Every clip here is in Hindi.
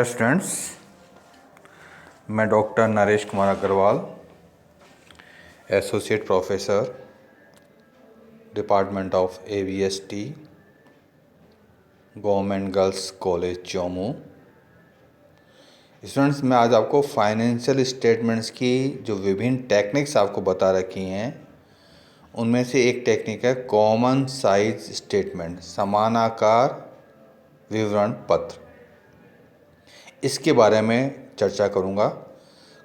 स्टूडेंट्स, मैं doctor Naresh Kumar Agarwal, associate professor, department of ABST, government girls college Jammu. Students, मैं आज आपको फाइनेंशियल स्टेटमेंट्स की जो विभिन्न टेक्निक्स आपको बता रखी हैं, उनमें से एक टेक्निक है कॉमन साइज स्टेटमेंट, समान आकार विवरण पत्र। इसके बारे में चर्चा करूँगा।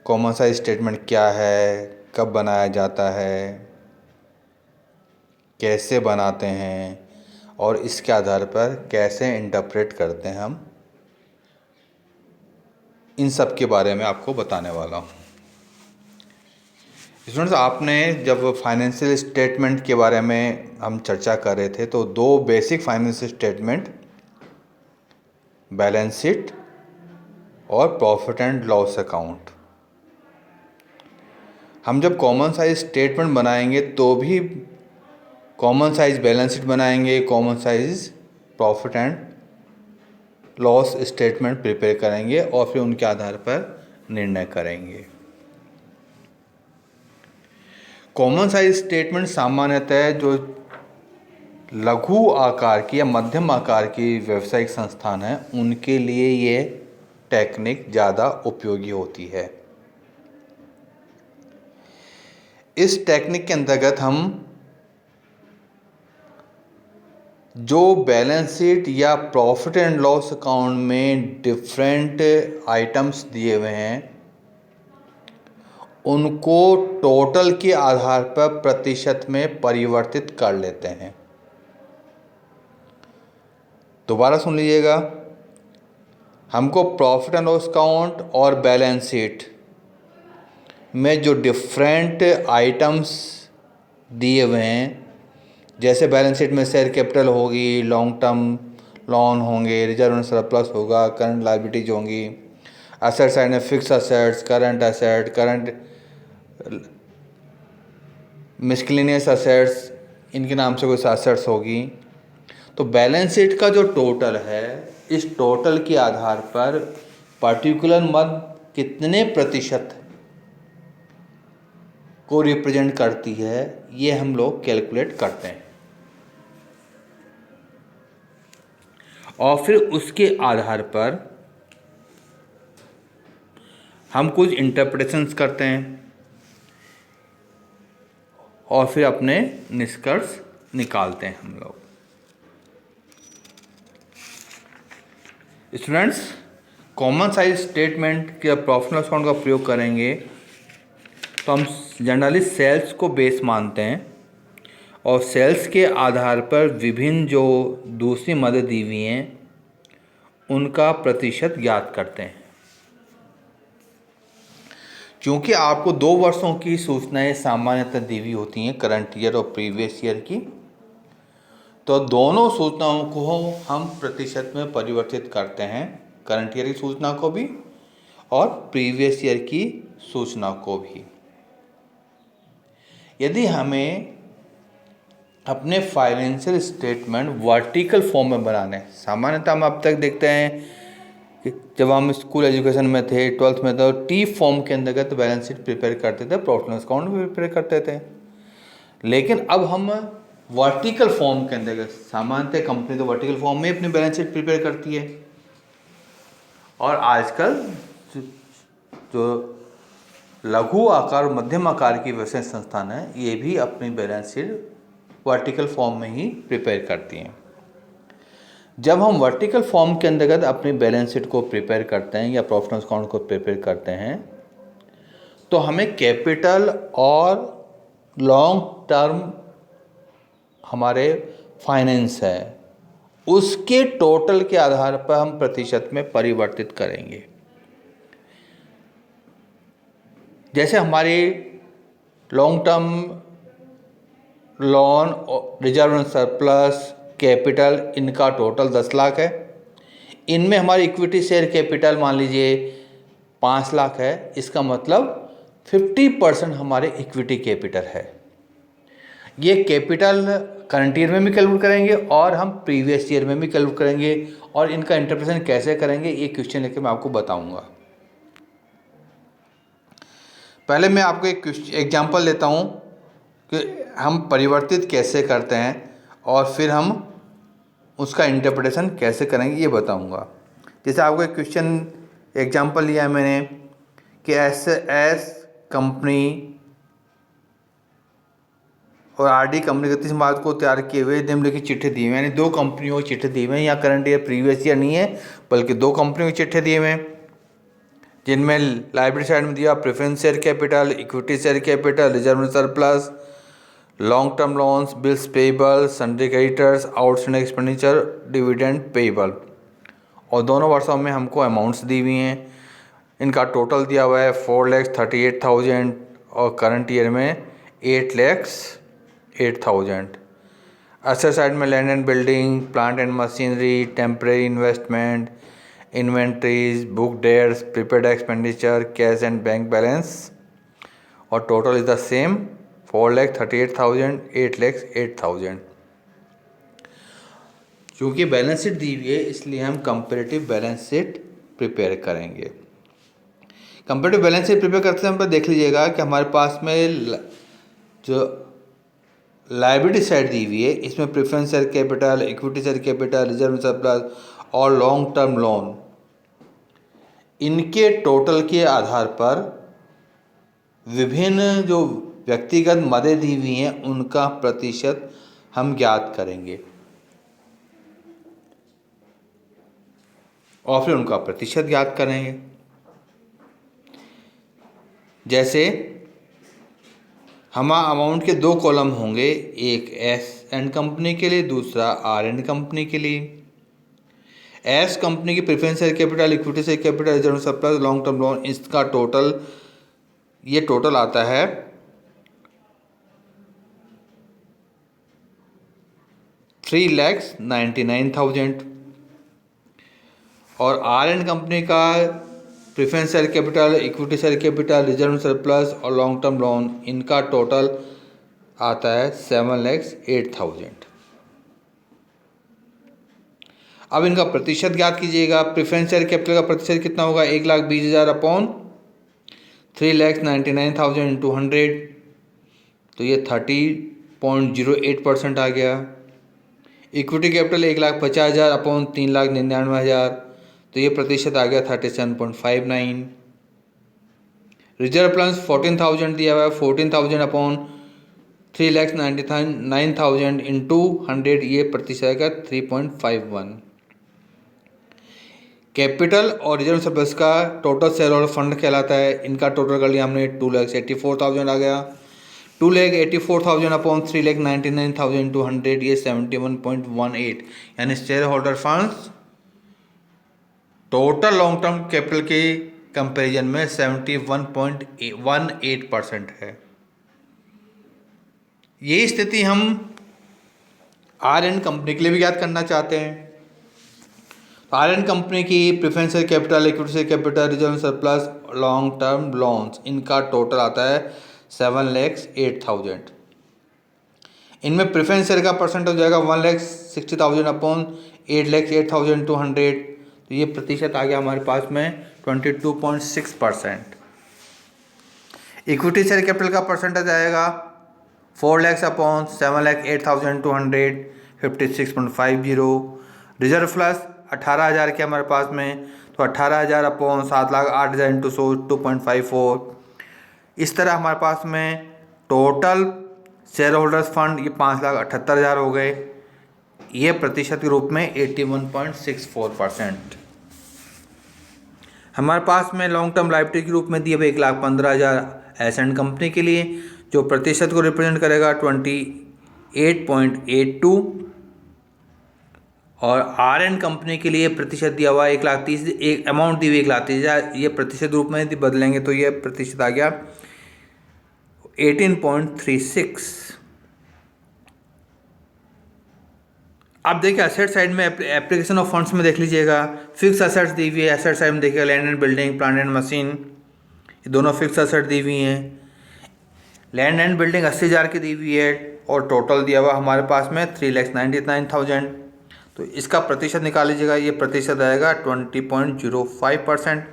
कॉमन साइज स्टेटमेंट क्या है, कब बनाया जाता है, कैसे बनाते हैं और इसके आधार पर कैसे इंटरप्रेट करते हैं हम, इन सब के बारे में आपको बताने वाला हूँ। स्टूडेंट्स, आपने जब फाइनेंशियल स्टेटमेंट के बारे में हम चर्चा कर रहे थे तो दो basic financial statement, balance sheet और प्रॉफिट एंड लॉस अकाउंट। हम जब कॉमन साइज स्टेटमेंट बनाएंगे तो भी कॉमन साइज बैलेंस शीट बनाएंगे, common size profit and loss statement prepare करेंगे और फिर उनके आधार पर निर्णय करेंगे। कॉमन साइज स्टेटमेंट सामान्यतः जो लघु आकार की या मध्यम आकार की व्यावसायिक संस्थान है उनके लिए ये टेक्निक ज़्यादा उपयोगी होती है। इस टेक्निक के अंतर्गत हम जो बैलेंस शीट या प्रॉफिट एंड लॉस अकाउंट में डिफरेंट आइटम्स दिए हुए हैं उनको टोटल के आधार पर प्रतिशत में परिवर्तित कर लेते हैं। दोबारा सुन लीजिएगा, हमको प्रॉफिट एंड लॉस अकाउंट और बैलेंस शीट में जो डिफरेंट आइटम्स दिए हुए हैं, जैसे बैलेंस शीट में शेयर कैपिटल होगी, लॉन्ग टर्म लोन होंगे, रिजर्व एंड सरप्लस होगा, करंट लायबिलिटीज होंगी, एसेट साइड में fix assets, current asset, current miscellaneous assets, इनके नाम से कुछ असेट्स होगी। तो बैलेंस शीट का जो टोटल है, इस टोटल के आधार पर पर्टिकुलर मद कितने प्रतिशत को रिप्रेजेंट करती है, ये हम लोग कैलकुलेट करते हैं और फिर उसके आधार पर हम कुछ इंटरप्रिटेशंस करते हैं और फिर अपने निष्कर्ष निकालते हैं हम लोग। स्टूडेंट्स, कॉमन साइज स्टेटमेंट के प्रॉफिट लॉस अकाउंट का प्रयोग करेंगे तो हम जनरली सेल्स को बेस मानते हैं और सेल्स के आधार पर विभिन्न जो दूसरी मदद दी हुई हैं उनका प्रतिशत ज्ञात करते हैं। क्योंकि आपको 2 वर्षों की सूचनाएं सामान्यतः दी हुई होती हैं, करंट ईयर और प्रीवियस ईयर की, तो दोनों सूचनाओं को हम प्रतिशत में परिवर्तित करते हैं, करंट ईयर की सूचना को भी और प्रीवियस ईयर की सूचना को भी। यदि हमें अपने फाइनेंशियल स्टेटमेंट वर्टिकल फॉर्म में बनाने, सामान्यतः हम अब तक देखते हैं कि जब हम स्कूल एजुकेशन में थे, 12th में, तो टी फॉर्म के अंतर्गत बैलेंस शीट प्रिपेयर करते थे, प्रॉफिट लॉस अकाउंट भी प्रिपेयर करते थे। लेकिन अब हम वर्टिकल फॉर्म के अंतर्गत, सामान्यतः कंपनी तो वर्टिकल फॉर्म में अपनी बैलेंस शीट प्रिपेयर करती है और आजकल जो लघु आकार और मध्यम आकार की व्यवसायिक संस्थान है ये भी अपनी बैलेंस शीट वर्टिकल फॉर्म में ही प्रिपेयर करती हैं। जब हम वर्टिकल फॉर्म के अंतर्गत अपनी बैलेंस शीट को प्रिपेयर करते हैं या प्रॉफिट लॉस अकाउंट को प्रिपेयर करते हैं तो हमें कैपिटल और लॉन्ग टर्म हमारे फाइनेंस है उसके टोटल के आधार पर हम प्रतिशत में परिवर्तित करेंगे। जैसे हमारी long term loan, reserve and surplus, capital, इनका टोटल 10 लाख है। इनमें हमारी इक्विटी शेयर कैपिटल मान लीजिए 5 लाख है। इसका मतलब 50% हमारे इक्विटी कैपिटल है। ये कैपिटल करंट ईयर में भी कैलकुलेट करेंगे और हम प्रीवियस ईयर में भी कैलकुलेट करेंगे और इनका इंटरप्रिटेशन कैसे करेंगे ये क्वेश्चन लेकर मैं आपको बताऊंगा। पहले मैं आपको एक एग्जांपल लेता हूँ कि हम परिवर्तित कैसे करते हैं और फिर हम उसका इंटरप्रिटेशन कैसे करेंगे ये बताऊंगा। जैसे आपको एक क्वेश्चन एग्जांपल लिया है मैंने कि एस कंपनी और आरडी कंपनी 31 मार्च को तैयार किए हुए निम्नलिखित चिट्ठे दिए हुए, यानी दो कंपनियों को चिट्ठे दिए हुए हैं। यहाँ करंट ईयर प्रीवियस ईयर नहीं है बल्कि दो कंपनियों के चिट्ठे दिए हुए हैं, जिनमें लायबिलिटी साइड में दिया preference share capital, equity share capital, reserve surplus, long term loans, bills payable, sundry creditors, outstanding expenditure, dividend payable. और दोनों वर्षों में हमको अमाउंट्स दी हुई हैं। इनका टोटल दिया हुआ है 4,38,000 और करंट ईयर में 8,08,000। एसेट साइड में land and building, plant and machinery, temporary investment, inventories, book debts, prepaid expenditure, cash and bank balance, और टोटल इज द सेम 4,38,000, 8,08,000। क्योंकि बैलेंस शीट दी हुई है इसलिए हम कंपैरेटिव बैलेंस शीट प्रिपेयर करेंगे। कंपैरेटिव बैलेंस शीट प्रिपेयर करते समय देख लीजिएगा कि हमारे पास में जो लायबिलिटी साइड दी हुई है इसमें preference share capital, equity share capital, reserve surplus और लॉन्ग टर्म लोन, इनके टोटल के आधार पर विभिन्न जो व्यक्तिगत मदें दी हुई हैं उनका प्रतिशत हम ज्ञात करेंगे और फिर उनका प्रतिशत ज्ञात करेंगे। जैसे हमारा अमाउंट के दो कॉलम होंगे, एक एस एंड कंपनी के लिए, दूसरा आर एंड कंपनी के लिए। एस कंपनी की preference share capital, equity share capital, reserve surplus, long term loan, इसका टोटल ये टोटल आता है 3,99,000। और आर एंड कंपनी का preference share capital, equity share capital, reserve surplus और लॉन्ग टर्म लोन, इनका टोटल आता है 7,08,000। अब इनका प्रतिशत ज्ञात कीजिएगा। प्रेफरेंस शेयर कैपिटल का प्रतिशत कितना होगा, 1,20,000 अपॉन 3,99,000 इंटू 100, तो ये 30.08% आ गया। इक्विटी कैपिटल 1,50,000 अपॉन 3,99,000, तो ये प्रतिशत आ गया 37.59। रिजर्व प्लस 14,000 दिया हुआ है, 14,000 अपॉन 3,99,000 इंटू 100, ये प्रतिशत आएगा 3.51। कैपिटल और रिजर्व सरप्लस का टोटल शेयर होल्डर फंड कहलाता है। इनका टोटल कर लिया हमने 2,84,000 आ गया। 2,84,000 अपॉन 3,99,000 इंटू 100, ये 71.18, यानी share holder funds total long term capital के कंपैरिजन में 71.18% है। यही स्थिति हम आर एंड कंपनी के लिए भी याद करना चाहते हैं। आर एंड कंपनी की preference share capital, equity share capital, reserve surplus, long term loans, इनका टोटल आता है 7,08,000। इनमें प्रेफरेंस शेयर का परसेंट हो जाएगा 1,60,000 अपॉन 8,08,000 टू 100, तो ये प्रतिशत आ गया हमारे पास में 22.6%। इक्विटी शेयर कैपिटल का परसेंटेज आएगा 4 lakh upon 7,08,000 to 100, 56.50। Reserve plus 18,000 के हमारे पास में, तो 18,000 अपॉन 7,08,000 इंटू 100, 2.54। इस तरह हमारे पास में टोटल शेयर होल्डर्स फंड ये 5,78,000 हो गए। ये प्रतिशत के रूप में 81.64%। हमारे पास में लॉन्ग टर्म लायबिलिटी के रूप में दिए हुए 1,15,000 एस एंड कंपनी के लिए, जो प्रतिशत को रिप्रेजेंट करेगा 28.82। और आर एंड कंपनी के लिए प्रतिशत दिया हुआ 1,30,000, एक अमाउंट दी हुई 1,30,000, ये प्रतिशत रूप में यदि बदलेंगे तो ये प्रतिशत आ गया 18.36। आप देखिए एसेट साइड में एप्लीकेशन ऑफ फंड्स में देख लीजिएगा, फिक्स एसेट्स दी हुई है। एसेट साइड में देखिएगा land and building, plant and machine, ये दोनों फिक्स एसेट दी हुई हैं। लैंड एंड बिल्डिंग 80,000 की दी हुई है और टोटल दिया हुआ हमारे पास में 3,99,000। तो इसका प्रतिशत निकाल लीजिएगा, ये प्रतिशत आएगा 20.05%।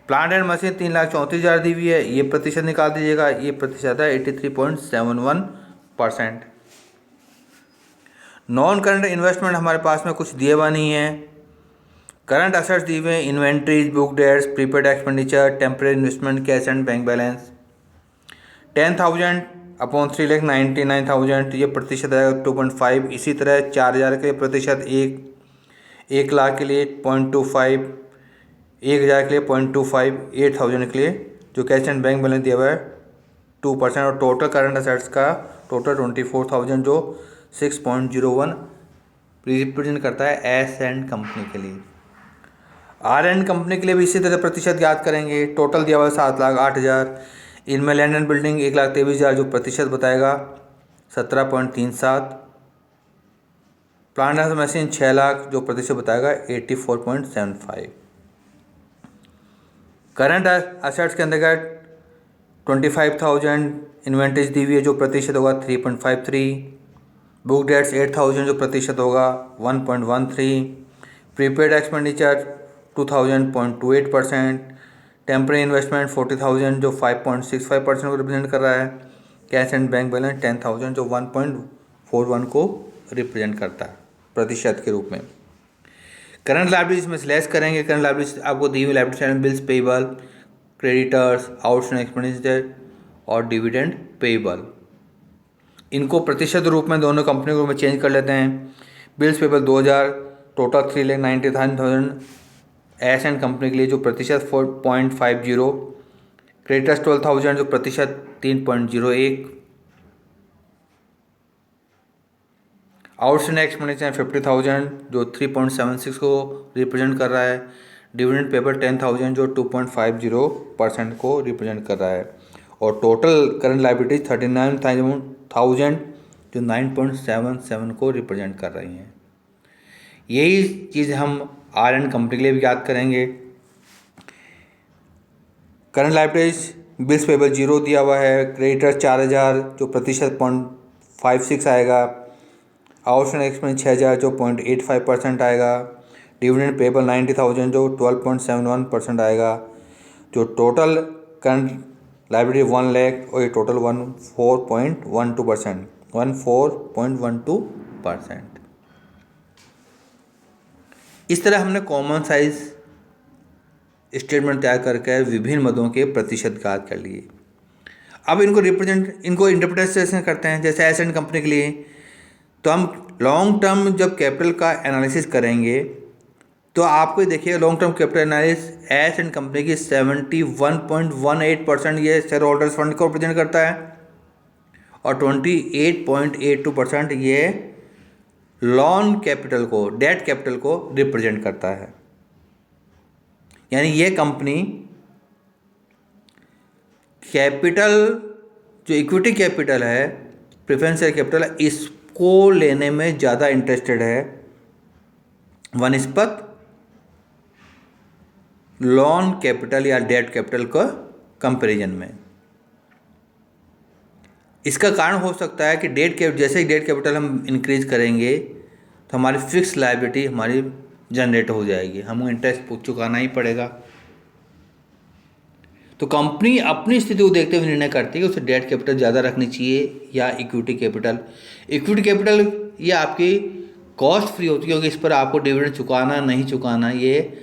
प्लांट एंड मशीन 3,34,000 दी हुई है, ये प्रतिशत निकाल दीजिएगा, ये प्रतिशत है 83.71%। नॉन करंट इन्वेस्टमेंट हमारे पास में कुछ दिए हुआ नहीं है। करंट असेट्स दिए हुए हैं, inventories, book debts, prepaid expenditure, temporary investment, cash and bank balance. 10,000 upon 3,99,000, ये प्रतिशत आएगा 2.5। इसी तरह 4,000 के लिए प्रतिशत 1,00,000 के लिए 0.25, 1,000 के लिए 0.25, 8,000 के लिए जो कैश एंड बैंक बैलेंस दिया हुआ है 2%। और टोटल करंट असेट्स का टोटल 24,000 जो 6.01 रिप्रेजेंट करता है एस एंड कंपनी के लिए। आर एंड कंपनी के लिए भी इसी तरह प्रतिशत याद करेंगे। टोटल दिया हुआ है 7,08,000, इनमें लैंड एंड बिल्डिंग 1,23,000 जो प्रतिशत बताएगा 17.37, प्लांट एंड मशीन 6,00,000 जो प्रतिशत बताएगा 84.75। करंट असेट्स के अंतर्गत 25,000 इन्वेंट्रीज दी हुई है जो प्रतिशत होगा 3.53, बुक डेट्स 8,000 जो प्रतिशत होगा 1.13, प्रीपेड एक्सपेंडिचर 2,000 0.28%, टेम्परेरी इन्वेस्टमेंट 40,000 जो 5.65% को रिप्रेजेंट कर रहा है, कैश एंड बैंक बैलेंस 10,000 जो 1.41 को रिप्रेजेंट करता है प्रतिशत के रूप में। करंट लायबिलिटीज में लेस करेंगे। करंट लायबिलिटीज आपको दी हुई liability bills payable, creditors, outstanding expenditure और डिविडेंड पेबल, इनको प्रतिशत रूप में दोनों कंपनी के रूप में चेंज कर लेते हैं। Bills payable 2,000, total 3,90,000 S and company के लिए जो प्रतिशत 4.50, क्रेडिटर्स 12,000 जो प्रतिशत 3.01, आउटस्टैंडिंग एक्सपेंडिचर 50,000 जो 3.76 को रिप्रेजेंट कर रहा है, डिविडेंड पेबल 10,000 जो 2.50% को रिप्रेजेंट कर रहा है, और टोटल करंट लायबिलिटीज 39,000 जो 9.77 को रिप्रेजेंट कर रही हैं। यही चीज़ हम आर एंड कंपनी के लिए भी याद करेंगे। करंट लायबिलिटीज बिल्स पेबल 0 दिया हुआ है, क्रेडिटर 4,000 जो प्रतिशत 0.56 आएगा, आउटस्टैंडिंग एक्सपेंस 6,000 जो 0.85% आएगा, डिविडेंड पेबल 90,000 जो 12.71% आएगा, जो टोटल करंट लायबिलिटी 1,00,000 और ये टोटल 14.12%। इस तरह हमने कॉमन साइज स्टेटमेंट तैयार करके विभिन्न मदों के प्रतिशत ज्ञात कर लिए। अब इनको इंटरप्रिटेशन करते हैं। जैसे एस एंड कंपनी के लिए तो हम लॉन्ग टर्म जब कैपिटल का एनालिसिस करेंगे तो आपको देखिए long term capital analysis S and company की 71.18% ये शेयर होल्डर्स फंड को रिप्रेजेंट करता है और 28.82% ये लॉन कैपिटल को, डेट कैपिटल को रिप्रेजेंट करता है। यानी ये कंपनी कैपिटल जो इक्विटी कैपिटल है, प्रेफरेंस शेयर कैपिटल है, इसको लेने में ज़्यादा इंटरेस्टेड है वनिस्पत लॉन कैपिटल या डेट कैपिटल का कंपैरिजन में। इसका कारण हो सकता है कि जैसे ही डेट कैपिटल हम इंक्रीज करेंगे तो हमारी फिक्स लायबिलिटी हमारी जनरेट हो जाएगी, हमको इंटरेस्ट चुकाना ही पड़ेगा। तो कंपनी अपनी स्थिति को देखते हुए निर्णय करती है कि उसे डेट कैपिटल ज़्यादा रखनी चाहिए या इक्विटी कैपिटल। इक्विटी कैपिटल ये आपकी कॉस्ट फ्री होती है क्योंकि इस पर आपको डिविडेंड चुकाना नहीं चुकाना ये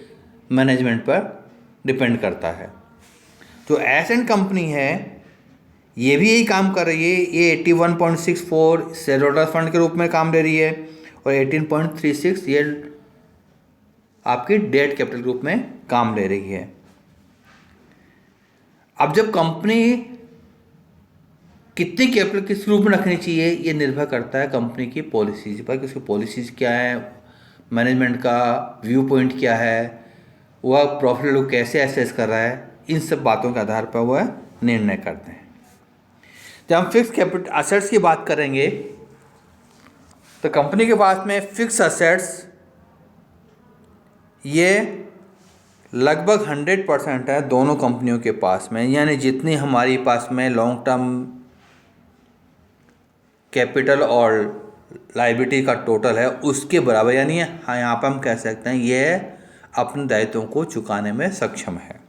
मैनेजमेंट पर डिपेंड करता है। जो एस एंड कंपनी है ये भी यही काम कर रही है, ये 81.64 शेयर होल्डर फंड के रूप में काम ले रही है और 18.36 ये आपकी डेट कैपिटल ग्रुप में काम ले रही है। अब जब कंपनी कितनी कैपिटल किस रूप में रखनी चाहिए ये निर्भर करता है कंपनी की पॉलिसीज पर कि उसकी पॉलिसीज क्या है, मैनेजमेंट का व्यू पॉइंट क्या है, वह प्रॉफिट को कैसे एसेस कर रहा है, इन सब बातों के आधार पर वह निर्णय करते हैं। जब हम फिक्स कैपिटल असेट्स की बात करेंगे तो कंपनी के पास में फिक्स असेट्स ये लगभग 100% है दोनों कंपनियों के पास में। यानी जितनी हमारी पास में लॉन्ग टर्म कैपिटल और लायबिलिटी का टोटल है उसके बराबर, यानी हाँ यहाँ पर हम कह सकते हैं यह अपने दायित्वों को चुकाने में सक्षम है।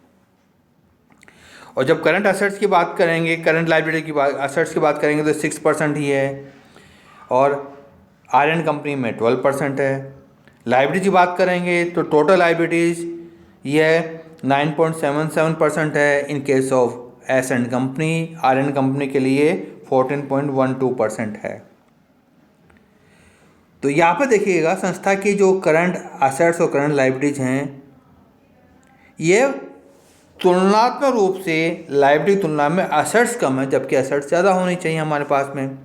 और जब करंट असेट्स की बात करेंगे, करंट लायबिलिटी की बात, असेट्स की बात करेंगे तो 6% ही है, और आयरन कंपनी में 12% है। लायबिलिटी की बात करेंगे तो टोटल लायबिलिटीज यह 9.77% है in case of S and company, iron company के लिए 14.12% है। तो यहाँ पर देखिएगा संस्था की जो करंट असेट्स और करंट लायबिलिटीज हैं ये तुलनात्मक रूप से लायबिलिटी तुलना में असेट्स कम है, जबकि असेट्स ज़्यादा होनी चाहिए हमारे पास में।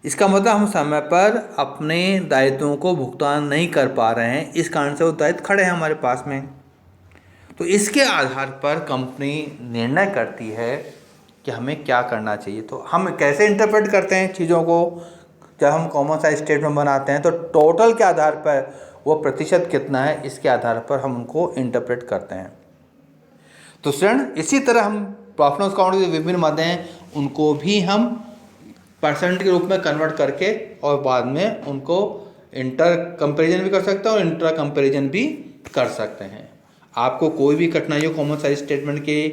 इसका मतलब हम समय पर अपने दायित्वों को भुगतान नहीं कर पा रहे हैं, इस कारण से वो दायित्व खड़े हैं हमारे पास में। तो इसके आधार पर कंपनी निर्णय करती है कि हमें क्या करना चाहिए। तो हम कैसे इंटरप्रेट करते हैं चीज़ों को, जब हम कॉमन साइज स्टेटमेंट बनाते हैं तो टोटल के आधार पर वो प्रतिशत कितना है इसके आधार पर हम उनको इंटरप्रेट करते हैं। तो स्टूडेंट इसी तरह हम प्रॉफिट लॉस अकाउंट के विभिन्न मद हैं उनको भी हम परसेंट के रूप में कन्वर्ट करके और बाद में उनको इंटर कंपैरिजन भी कर सकते हैं और इंट्रा कंपैरिजन भी कर सकते हैं। आपको कोई भी कठिनाई हो कॉमन साइज स्टेटमेंट के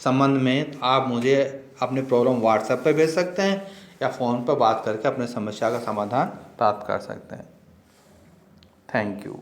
संबंध में तो आप मुझे अपने प्रॉब्लम व्हाट्सएप पर भेज सकते हैं या फ़ोन पर बात करके अपने समस्या का समाधान प्राप्त कर सकते हैं। Thank you.